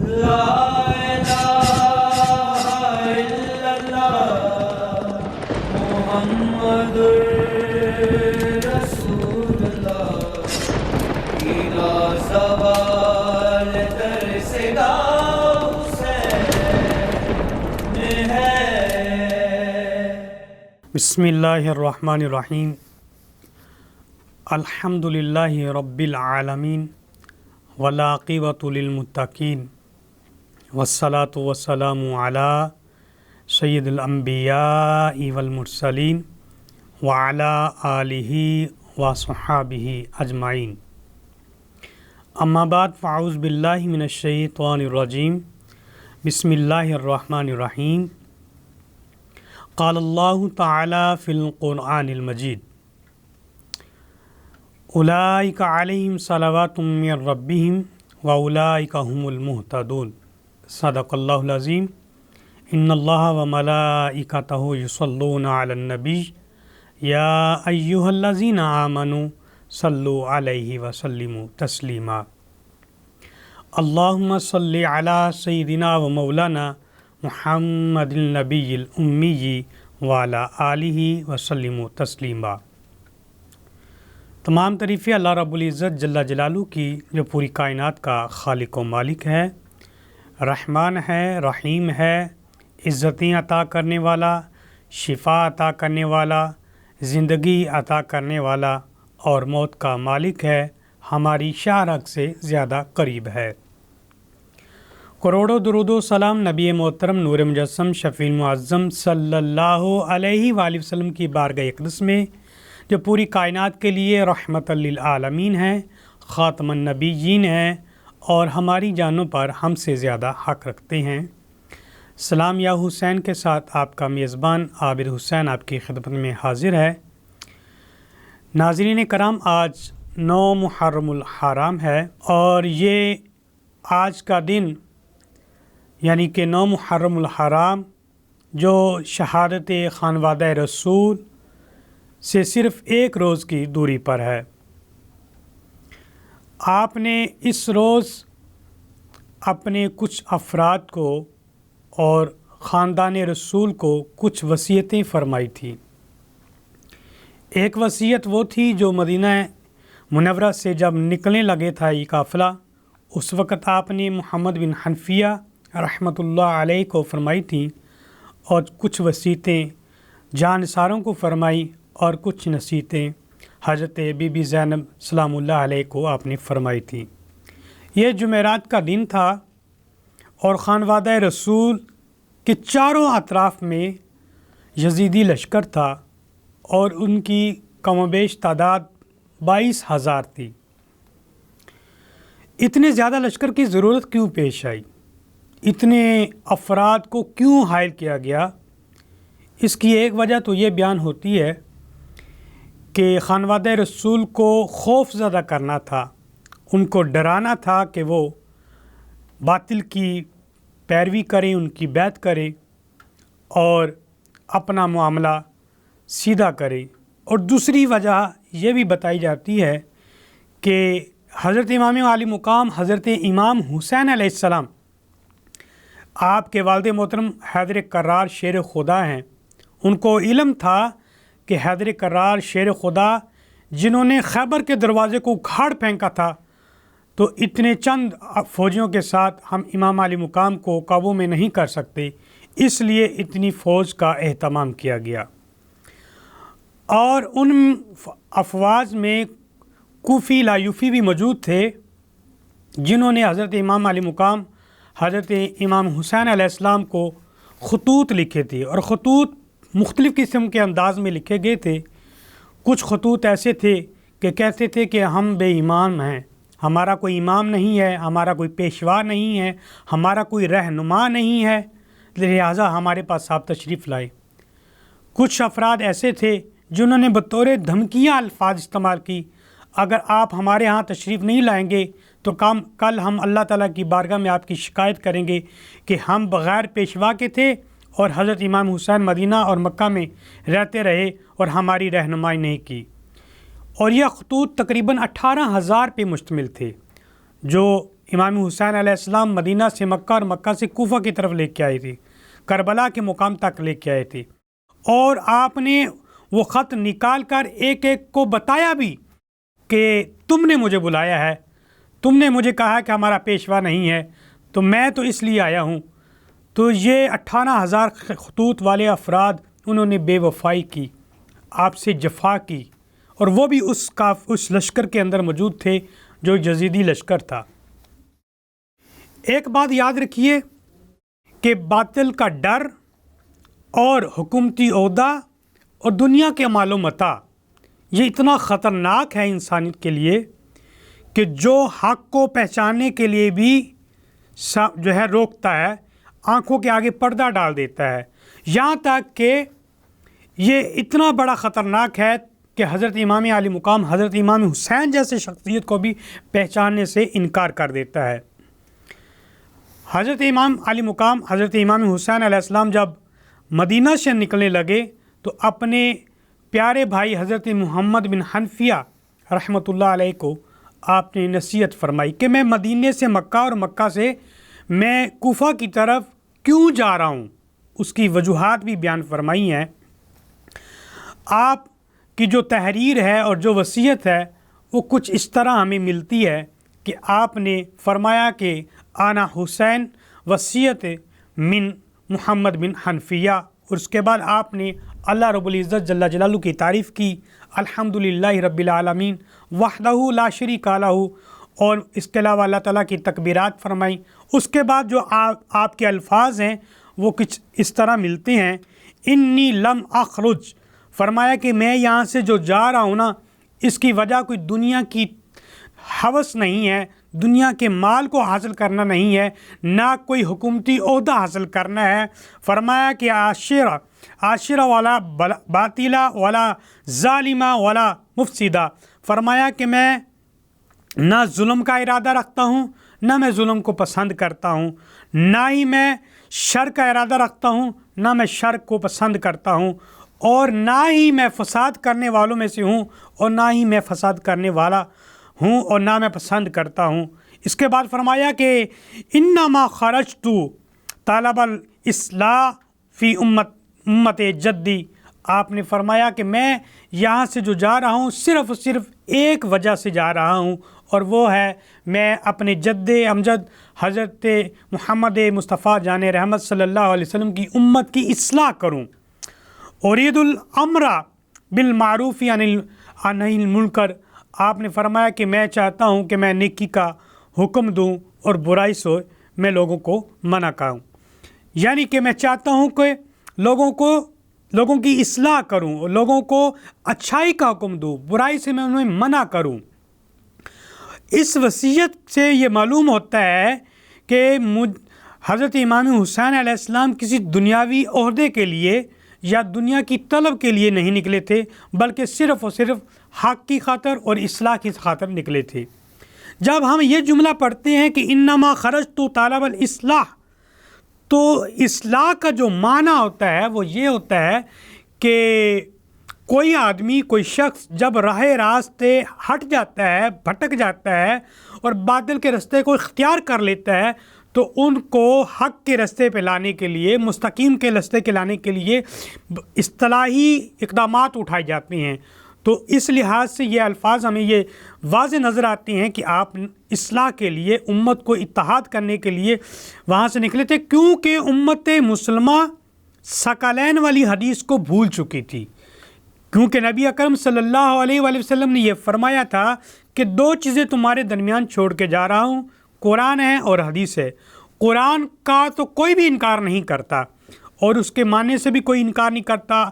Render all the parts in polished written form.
بسم اللہ الرحمن الرحیم الحمد للہ رب العالمین والعاقبۃ للمتقین والصلاۃ والسلام علی سید الانبیاء والمرسلین وعلی آلہ وصحبہ اجمعین اما بعد فاعوذ باللہ من الشیطان الرجیم بسم اللہ الرحمن الرحیم قال اللہ تعالی فی القرآن المجید اولئک علیہم صلوات من ربہم واولئک هم المہتدون صدق اللہ العظیم ان اللہ وملائکتہ یصلون علی النبی یا ایہا الذین آمنوا صلوا علیہ وسلموا تسلیما اللہم صلی علی سیدنا و مولانا محمد النبی الامی وعلی آلہ وسلم تسلیما۔ تمام تعریفیں اللہ رب العزت جل جلالہ کی جو پوری کائنات کا خالق و مالک ہے، رحمان ہے، رحیم ہے، عزتیں عطا کرنے والا، شفا عطا کرنے والا، زندگی عطا کرنے والا اور موت کا مالک ہے، ہماری شاہرگ سے زیادہ قریب ہے۔ کروڑوں درود و سلام نبی محترم نور مجسم شفیع معظم صلی اللہ علیہ وآلہ وسلم کی بارگاہ اقدس میں جو پوری کائنات کے لیے رحمت للعالمین ہیں، خاتم النبیین ہیں اور ہماری جانوں پر ہم سے زیادہ حق رکھتے ہیں۔ سلام یا حسین کے ساتھ آپ کا میزبان عابد حسین آپ کی خدمت میں حاضر ہے۔ ناظرین کرام، آج 9 محرم الحرام ہے اور یہ آج کا دن یعنی کہ 9 محرم الحرام جو شہادت خانوادہ رسول سے صرف ایک روز کی دوری پر ہے، آپ نے اس روز اپنے کچھ افراد کو اور خاندان رسول کو کچھ وصیتیں فرمائی تھیں۔ ایک وصیت وہ تھی جو مدینہ منورہ سے جب نکلنے لگے تھا یہ قافلہ، اس وقت آپ نے محمد بن حنفیہ رحمۃ اللہ علیہ کو فرمائی تھیں اور کچھ وصیتیں جانثاروں کو فرمائی اور کچھ نصیحتیں حضرت بی بی زینب سلام اللہ علیہ کو آپ نے فرمائی تھیں۔ یہ جمعرات کا دن تھا اور خانوادہ رسول کے چاروں اطراف میں یزیدی لشکر تھا اور ان کی کم و بیش تعداد 22,000 تھی۔ اتنے زیادہ لشکر کی ضرورت کیوں پیش آئی؟ اتنے افراد کو کیوں حائل کیا گیا؟ اس کی ایک وجہ تو یہ بیان ہوتی ہے کہ خانوادہ رسول کو خوف زدہ کرنا تھا، ان کو ڈرانا تھا کہ وہ باطل کی پیروی کریں، ان کی بیعت کریں اور اپنا معاملہ سیدھا کریں۔ اور دوسری وجہ یہ بھی بتائی جاتی ہے کہ حضرت امام عالی مقام حضرت امام حسین علیہ السلام، آپ کے والد محترم حیدر کرار شیر خدا ہیں، ان کو علم تھا کہ حیدر کرار شیر خدا جنہوں نے خیبر کے دروازے کو اکھاڑ پھینکا تھا، تو اتنے چند فوجیوں کے ساتھ ہم امام علی مقام کو قابو میں نہیں کر سکتے، اس لیے اتنی فوج کا اہتمام کیا گیا۔ اور ان افواج میں کوفی لایوفی بھی موجود تھے جنہوں نے حضرت امام علی مقام حضرت امام حسین علیہ السلام کو خطوط لکھے تھے، اور خطوط مختلف قسم کے انداز میں لکھے گئے تھے۔ کچھ خطوط ایسے تھے کہ کہتے تھے کہ ہم بے ایمان ہیں، ہمارا کوئی امام نہیں ہے، ہمارا کوئی پیشوا نہیں ہے، ہمارا کوئی رہنما نہیں ہے، لہٰذا ہمارے پاس آپ تشریف لائے۔ کچھ افراد ایسے تھے جنہوں نے بطور دھمکیاں الفاظ استعمال کی، اگر آپ ہمارے ہاں تشریف نہیں لائیں گے تو کل ہم اللہ تعالیٰ کی بارگاہ میں آپ کی شکایت کریں گے کہ ہم بغیر پیشوا کے تھے اور حضرت امام حسین مدینہ اور مکہ میں رہتے رہے اور ہماری رہنمائی نہیں کی۔ اور یہ خطوط تقریباً 18,000 پہ مشتمل تھے جو امام حسین علیہ السلام مدینہ سے مکہ اور مکہ سے کوفہ کی طرف لے کے آئے تھے، کربلا کے مقام تک لے کے آئے تھے، اور آپ نے وہ خط نکال کر ایک ایک کو بتایا بھی کہ تم نے مجھے بلایا ہے، تم نے مجھے کہا کہ ہمارا پیشوا نہیں ہے، تو میں تو اس لیے آیا ہوں۔ تو یہ 58,000 خطوط والے افراد انہوں نے بے وفائی کی، آپ سے جفا کی، اور وہ بھی اس لشکر کے اندر موجود تھے جو یزیدی لشکر تھا۔ ایک بات یاد رکھیے کہ باطل کا ڈر اور حکومتی عہدہ اور دنیا کے مال و متاع یہ اتنا خطرناک ہے انسانیت کے لیے کہ جو حق کو پہچاننے کے لیے بھی جو ہے روکتا ہے، آنکھوں کے آگے پردہ ڈال دیتا ہے، یہاں تک کہ یہ اتنا بڑا خطرناک ہے کہ حضرت امام علی مقام حضرت امام حسین جیسے شخصیت کو بھی پہچاننے سے انکار کر دیتا ہے۔ حضرت امام علی مقام حضرت امام حسین علیہ السلام جب مدینہ سے نکلنے لگے تو اپنے پیارے بھائی حضرت محمد بن حنفیہ رحمۃ اللہ علیہ کو آپ نے نصیحت فرمائی کہ میں مدینے سے مکہ اور مکہ سے میں کوفہ کی طرف کیوں جا رہا ہوں، اس کی وجوہات بھی بیان فرمائی ہیں۔ آپ کی جو تحریر ہے اور جو وصیت ہے وہ کچھ اس طرح ہمیں ملتی ہے کہ آپ نے فرمایا کہ آنا حسین وصیت من محمد بن حنفیہ، اور اس کے بعد آپ نے اللہ رب العزت جل جلالہ کی تعریف کی، الحمدللہ رب العالمین وحدہ لا شریک لہ، اور اس کے علاوہ اللہ تعالیٰ کی تکبیرات فرمائی۔ اس کے بعد جو آپ کے الفاظ ہیں وہ کچھ اس طرح ملتے ہیں، انی لم اخرج، فرمایا کہ میں یہاں سے جو جا رہا ہوں نا، اس کی وجہ کوئی دنیا کی ہوس نہیں ہے، دنیا کے مال کو حاصل کرنا نہیں ہے، نہ کوئی حکومتی عہدہ حاصل کرنا ہے۔ فرمایا کہ عاشرہ والا باطلہ والا ظالمہ والا مفسدہ، فرمایا کہ میں نہ ظلم کا ارادہ رکھتا ہوں، نہ میں ظلم کو پسند کرتا ہوں، نہ ہی میں شر کا ارادہ رکھتا ہوں، نہ میں شر کو پسند کرتا ہوں، اور نہ ہی میں فساد کرنے والوں میں سے ہوں، اور نہ ہی میں فساد کرنے والا ہوں، اور نہ میں پسند کرتا ہوں۔ اس کے بعد فرمایا کہ انما خرجت طالب الاصلاح فی امت جدی، آپ نے فرمایا کہ میں یہاں سے جو جا رہا ہوں صرف اور صرف ایک وجہ سے جا رہا ہوں، اور وہ ہے میں اپنے جد امجد حضرت محمد مصطفیٰ جان رحمت صلی اللہ علیہ وسلم کی امت کی اصلاح کروں۔ ارید الامر بالمعروف عن المنکر، آپ نے فرمایا کہ میں چاہتا ہوں کہ میں نیکی کا حکم دوں اور برائی سے میں لوگوں کو منع کروں، یعنی کہ میں چاہتا ہوں کہ لوگوں کی اصلاح کروں اور لوگوں کو اچھائی کا حکم دوں، برائی سے میں انہیں منع کروں۔ اس وصیت سے یہ معلوم ہوتا ہے کہ حضرت امام حسین علیہ السلام کسی دنیاوی عہدے کے لیے یا دنیا کی طلب کے لیے نہیں نکلے تھے، بلکہ صرف اور صرف حق کی خاطر اور اصلاح کی خاطر نکلے تھے۔ جب ہم یہ جملہ پڑھتے ہیں کہ انما خرجت طالب الاصلاح، تو اصلاح کا جو معنی ہوتا ہے وہ یہ ہوتا ہے کہ کوئی آدمی، کوئی شخص جب راہ راستے ہٹ جاتا ہے، بھٹک جاتا ہے اور باطل کے راستے کو اختیار کر لیتا ہے، تو ان کو حق کے راستے پہ لانے کے لیے، مستقیم کے راستے کے لانے کے لیے اصطلاحی اقدامات اٹھائے جاتے ہیں۔ تو اس لحاظ سے یہ الفاظ ہمیں یہ واضح نظر آتے ہیں کہ آپ اصلاح کے لیے، امت کو اتحاد کرنے کے لیے وہاں سے نکلے تھے، کیونکہ امت مسلمہ ثقلین والی حدیث کو بھول چکی تھی، کیونکہ نبی اکرم صلی اللہ علیہ وآلہ وسلم نے یہ فرمایا تھا کہ دو چیزیں تمہارے درمیان چھوڑ کے جا رہا ہوں، قرآن ہے اور حدیث ہے۔ قرآن کا تو کوئی بھی انکار نہیں کرتا اور اس کے معنی سے بھی کوئی انکار نہیں کرتا،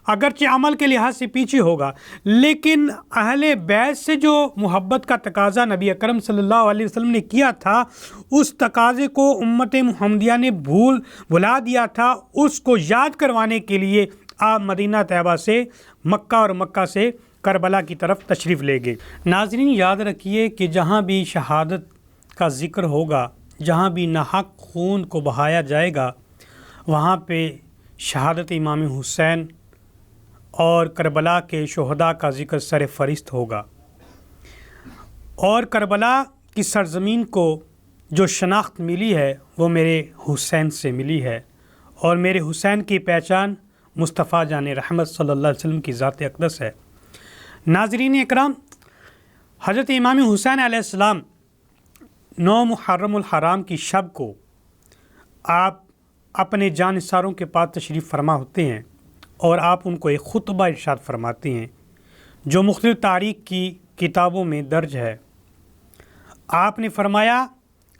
اگرچہ عمل کے لحاظ سے پیچھے ہوگا، لیکن اہل بیت سے جو محبت کا تقاضا نبی اکرم صلی اللہ علیہ وسلم نے کیا تھا، اس تقاضے کو امت محمدیہ نے بھلا دیا تھا۔ اس کو یاد کروانے کے لیے آپ مدینہ طیبہ سے، مکہ اور مکہ سے کربلا کی طرف تشریف لے گئے۔ ناظرین یاد رکھیے کہ جہاں بھی شہادت کا ذکر ہوگا، جہاں بھی ناحق خون کو بہایا جائے گا، وہاں پہ شہادت امام حسین اور کربلا کے شہداء کا ذکر سر فہرست ہوگا، اور کربلا کی سرزمین کو جو شناخت ملی ہے وہ میرے حسین سے ملی ہے، اور میرے حسین کی پہچان مصطفیٰ جان رحمت صلی اللہ علیہ وسلم کی ذات اقدس ہے۔ ناظرین اکرام، حضرت امام حسین علیہ السلام 9 محرم الحرام کی شب کو آپ اپنے جانثاروں کے پاس تشریف فرما ہوتے ہیں، اور آپ ان کو ایک خطبہ ارشاد فرماتے ہیں جو مختلف تاریخ کی کتابوں میں درج ہے۔ آپ نے فرمایا،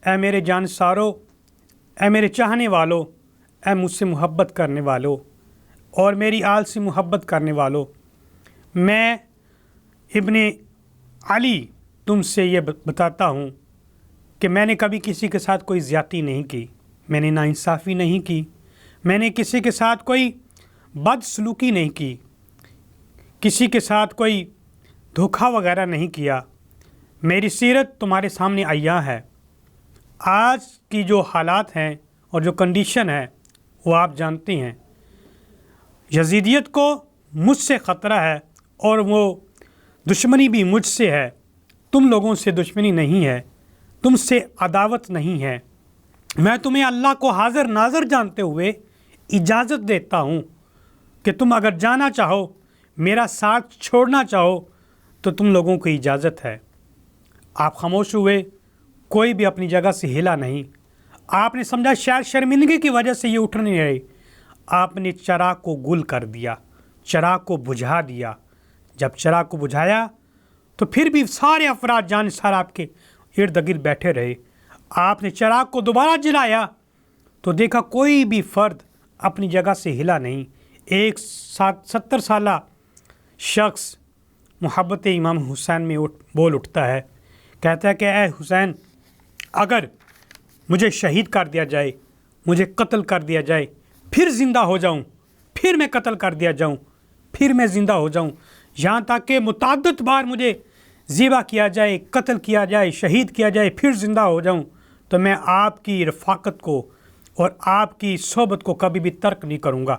اے میرے جانثاروں، اے میرے چاہنے والوں، اے مجھ سے محبت کرنے والوں اور میری آل سے محبت کرنے والوں، میں ابن علی تم سے یہ بتاتا ہوں کہ میں نے کبھی کسی کے ساتھ کوئی زیادتی نہیں کی، میں نے ناانصافی نہیں کی، میں نے کسی کے ساتھ کوئی بد سلوکی نہیں کی، کسی کے ساتھ کوئی دھوکہ وغیرہ نہیں کیا۔ میری سیرت تمہارے سامنے عیاں ہے۔ آج کی جو حالات ہیں اور جو کنڈیشن ہے وہ آپ جانتے ہیں۔ یزیدیت کو مجھ سے خطرہ ہے اور وہ دشمنی بھی مجھ سے ہے، تم لوگوں سے دشمنی نہیں ہے، تم سے عداوت نہیں ہے۔ میں تمہیں اللہ کو حاضر ناظر جانتے ہوئے اجازت دیتا ہوں کہ تم اگر جانا چاہو، میرا ساتھ چھوڑنا چاہو تو تم لوگوں کو اجازت ہے۔ آپ خاموش ہوئے، کوئی بھی اپنی جگہ سے ہلا نہیں۔ آپ نے سمجھا شاید شرمندگی کی وجہ سے یہ اٹھ نہیں رہے۔ آپ نے چراغ کو گل کر دیا، چراغ کو بجھا دیا۔ جب چراغ کو بجھایا تو پھر بھی سارے افراد جانثار آپ کے ارد گرد بیٹھے رہے۔ آپ نے چراغ کو دوبارہ جلایا تو دیکھا کوئی بھی فرد اپنی جگہ سے ہلا نہیں۔ ایک 70 سالہ شخص محبت امام حسین میں بول اٹھتا ہے، کہتا ہے کہ اے حسین، اگر مجھے شہید کر دیا جائے، مجھے قتل کر دیا جائے، پھر زندہ ہو جاؤں، پھر میں قتل کر دیا جاؤں، پھر میں زندہ ہو جاؤں، یہاں تک کہ متعدد بار مجھے ذبح کیا جائے، قتل کیا جائے، شہید کیا جائے، پھر زندہ ہو جاؤں، تو میں آپ کی رفاقت کو اور آپ کی صحبت کو کبھی بھی ترک نہیں کروں گا،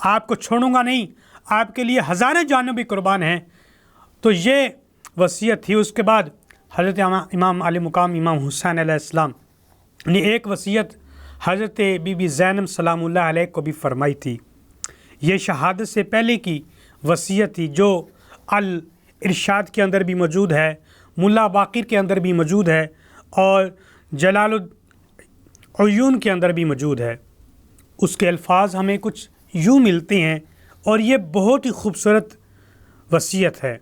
آپ کو چھوڑوں گا نہیں، آپ کے لیے ہزاریں جانیں بھی قربان ہیں۔ تو یہ وصیت تھی۔ اس کے بعد حضرت امام علی مقام امام حسین علیہ السلام نے ایک وصیت حضرت بی بی زینب سلام اللہ علیہ کو بھی فرمائی تھی۔ یہ شہادت سے پہلے کی وصیت تھی جو الارشاد کے اندر بھی موجود ہے، ملا باقر کے اندر بھی موجود ہے، اور جلال العیون کے اندر بھی موجود ہے۔ اس کے الفاظ ہمیں کچھ یوں ملتے ہیں، اور یہ بہت ہی خوبصورت وصیت ہے۔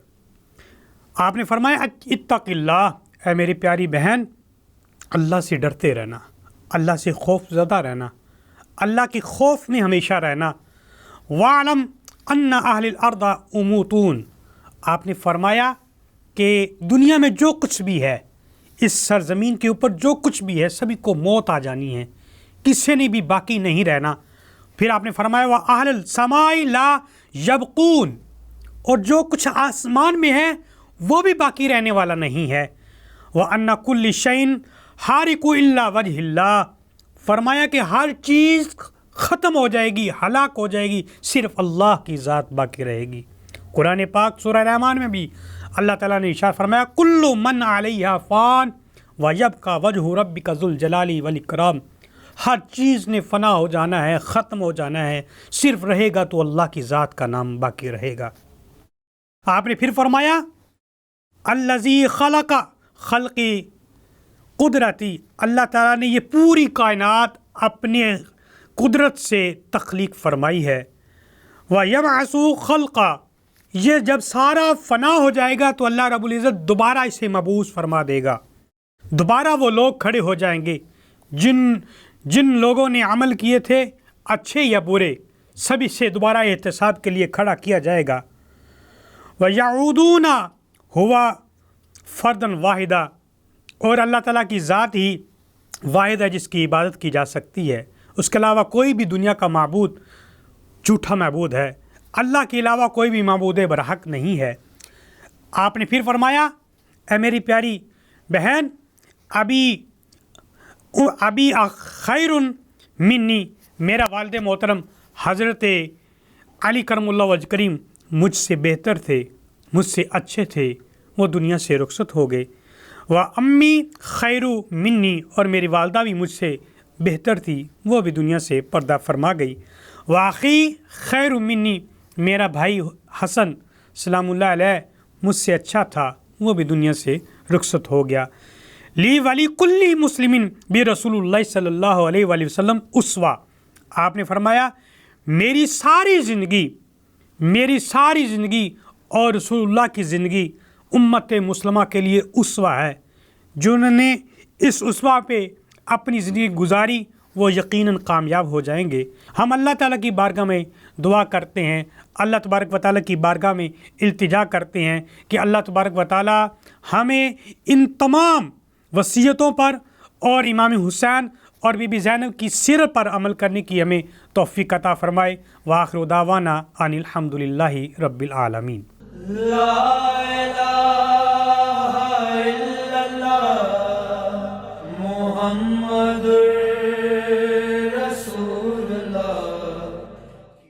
آپ نے فرمایا، اتق اللہ، اے میری پیاری بہن، اللہ سے ڈرتے رہنا، اللہ سے خوف زدہ رہنا، اللہ کے خوف میں ہمیشہ رہنا۔ وَاعْلَمْ أَنَّ أَهْلِ الْأَرْضَ يَمُوتُونَ، آپ نے فرمایا کہ دنیا میں جو کچھ بھی ہے، اس سرزمین کے اوپر جو کچھ بھی ہے، سبھی کو موت آ جانی ہے، کسی نے بھی باقی نہیں رہنا۔ پھر آپ نے فرمایا، وَأَهْلِ السَّمَاءِ لَا يَبْقُونَ، اور جو کچھ آسمان میں ہے وہ بھی باقی رہنے والا نہیں ہے۔ وَأَنَّ كُلِّ شَيْءٍ حَارِقُ إِلَّا وَجْهِ اللَّهِ، فرمایا کہ ہر چیز ختم ہو جائے گی، ہلاک ہو جائے گی، صرف اللہ کی ذات باقی رہے گی۔ قرآن پاک سورہ رحمان میں بھی اللہ تعالیٰ نے ارشاد فرمایا، کل من علیہا فان ویبقی وجہ ربک ذو الجلال والاکرام، ہر چیز نے فنا ہو جانا ہے، ختم ہو جانا ہے، صرف رہے گا تو اللہ کی ذات کا نام باقی رہے گا۔ آپ نے پھر فرمایا، الذی خلق خلقی قدرتی، اللہ تعالیٰ نے یہ پوری کائنات اپنے قدرت سے تخلیق فرمائی ہے۔ وَيَبْعَثُ خَلْقًا، یہ جب سارا فنا ہو جائے گا تو اللہ رب العزت دوبارہ اسے مبعوث فرما دے گا، دوبارہ وہ لوگ کھڑے ہو جائیں گے جن لوگوں نے عمل کیے تھے، اچھے یا برے، سبھی سے دوبارہ احتساب کے لیے کھڑا کیا جائے گا۔ وَيَعُودُونَ هُوَ فَرْدًا وَاحِدًا، اور اللہ تعالیٰ کی ذات ہی واحد ہے جس کی عبادت کی جا سکتی ہے، اس کے علاوہ کوئی بھی دنیا کا معبود جھوٹا معبود ہے، اللہ کے علاوہ کوئی بھی معبود برحق نہیں ہے۔ آپ نے پھر فرمایا، اے میری پیاری بہن، ابھی خیر منی، میرا والد محترم حضرت علی کرم اللہ وجہ کریم مجھ سے بہتر تھے، مجھ سے اچھے تھے، وہ دنیا سے رخصت ہو گئے۔ و امی خیر منی، اور میری والدہ بھی مجھ سے بہتر تھی، وہ بھی دنیا سے پردہ فرما گئی، و اخی خیر منی، میرا بھائی حسن سلام اللہ علیہ مجھ سے اچھا تھا، وہ بھی دنیا سے رخصت ہو گیا۔ لی ولی کلی مسلمین بھی رسول اللہ صلی اللہ علیہ وآلہ وسلم اسوا، آپ نے فرمایا میری ساری زندگی اور رسول اللہ کی زندگی امت مسلمہ کے لیے اسوا ہے، جنہوں نے اس اسوا پہ اپنی زندگی گزاری وہ یقیناً کامیاب ہو جائیں گے۔ ہم اللہ تعالیٰ کی بارگاہ میں دعا کرتے ہیں، اللہ تبارک و تعالیٰ کی بارگاہ میں التجا کرتے ہیں کہ اللہ تبارک و تعالیٰ ہمیں ان تمام وصیتوں پر اور امام حسین اور بی بی زینب کی سیرت پر عمل کرنے کی ہمیں توفیق عطا فرمائے۔ وآخر دعوانا ان الحمد للہ رب العالمین۔ لا الہ الا اللہ محمد